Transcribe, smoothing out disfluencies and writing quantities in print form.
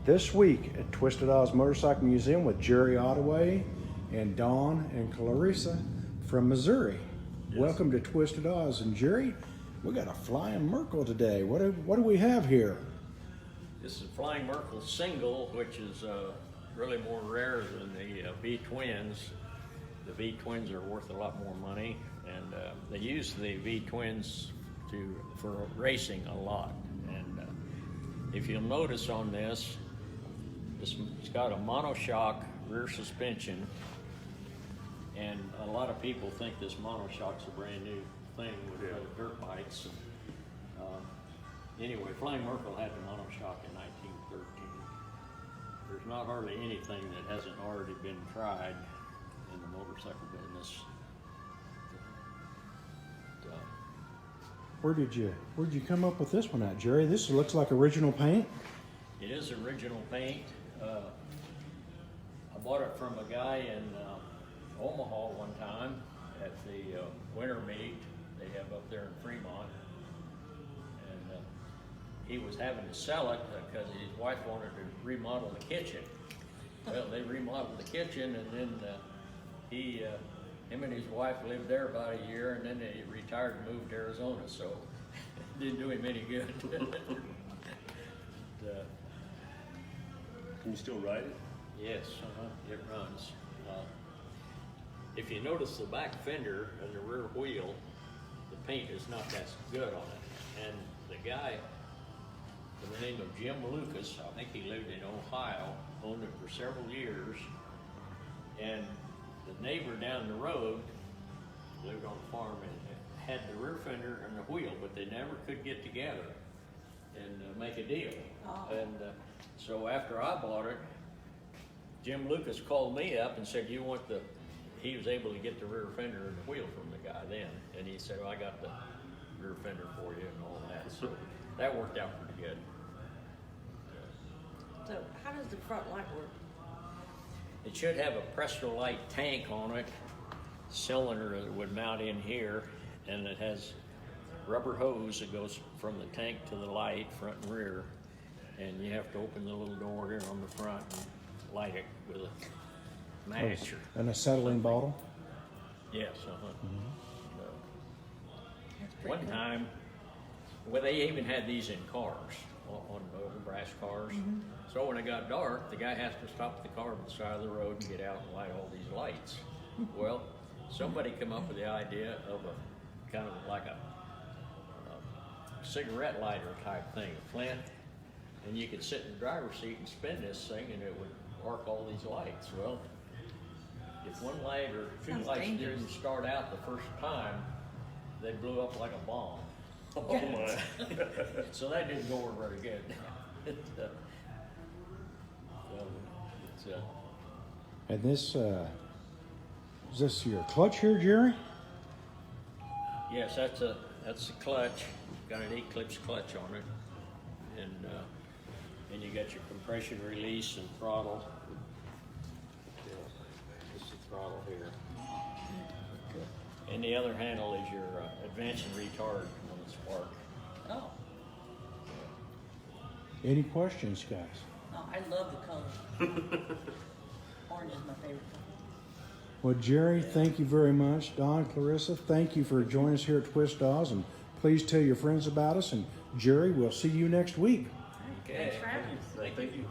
This week at Twisted Oz Motorcycle Museum with Jerry Ottaway and Dawn and Clarissa from Missouri. Yes. Welcome to Twisted Oz. And Jerry, we got a flying Merkel today. What do we have here? This is a Flying Merkel single, which is really more rare than the V-twins. The V-twins are worth a lot more money, and they use the V-twins for racing a lot. And if you'll notice on this, it's got a monoshock rear suspension, and a lot of people think this monoshock's a brand new thing with dirt bikes. Anyway, Flying Merkel had the monoshock in 1913. There's not hardly anything that hasn't already been tried in the motorcycle business. Where'd you come up with this one at, Jerry? This looks like original paint. It is original paint. I bought it from a guy in Omaha one time at the winter meet they have up there in Fremont, and he was having to sell it because his wife wanted to remodel the kitchen. Well, they remodeled the kitchen, and then him and his wife lived there about a year, and then they retired and moved to Arizona, so it didn't do him any good. Can you still ride it? Yes, it runs. If you notice the back fender and the rear wheel, the paint is not that good on it. And the guy by the name of Jim Lucas, I think he lived in Ohio, owned it for several years. And the neighbor down the road lived on a farm and had the rear fender and the wheel, but they never could get together and make a deal. Oh. And so after I bought it, Jim Lucas called me up and said, he was able to get the rear fender and the wheel from the guy then. And he said, well, I got the rear fender for you and all that. So that worked out pretty good. So how does the front light work? It should have a Prestolite tank on it, cylinder that would mount in here, and it has rubber hose that goes from the tank to the light, front and rear. And you have to open the little door here on the front and light it with a match. And acetylene bottle. Yes, That's pretty One cool. time, well, they even had these in cars, on the brass cars. So when it got dark, the guy has to stop the car on the side of the road and get out and light all these lights. Well, somebody came up with the idea of a kind of like a cigarette lighter type thing, a flint, and you could sit in the driver's seat and spin this thing, and it would arc all these lights. Well, if one light or two Sounds lights dangerous. didn't start out the first time, they blew up like a bomb. Oh my. So that didn't go over very good. And this, is this your clutch here, Jerry? Yes, that's the clutch. Got an Eclipse clutch on it, and you got your compression release and throttle. This is the throttle here, and the other handle is your advancing retard on the spark. Oh, Any questions, guys? no, I love the color. Orange is my favorite color. Well, Jerry, thank you very much. Don, Clarissa, thank you for joining us here at Twist Oz, and please tell your friends about us. And Jerry, we'll see you next week. All right, thanks for having us. Thank you.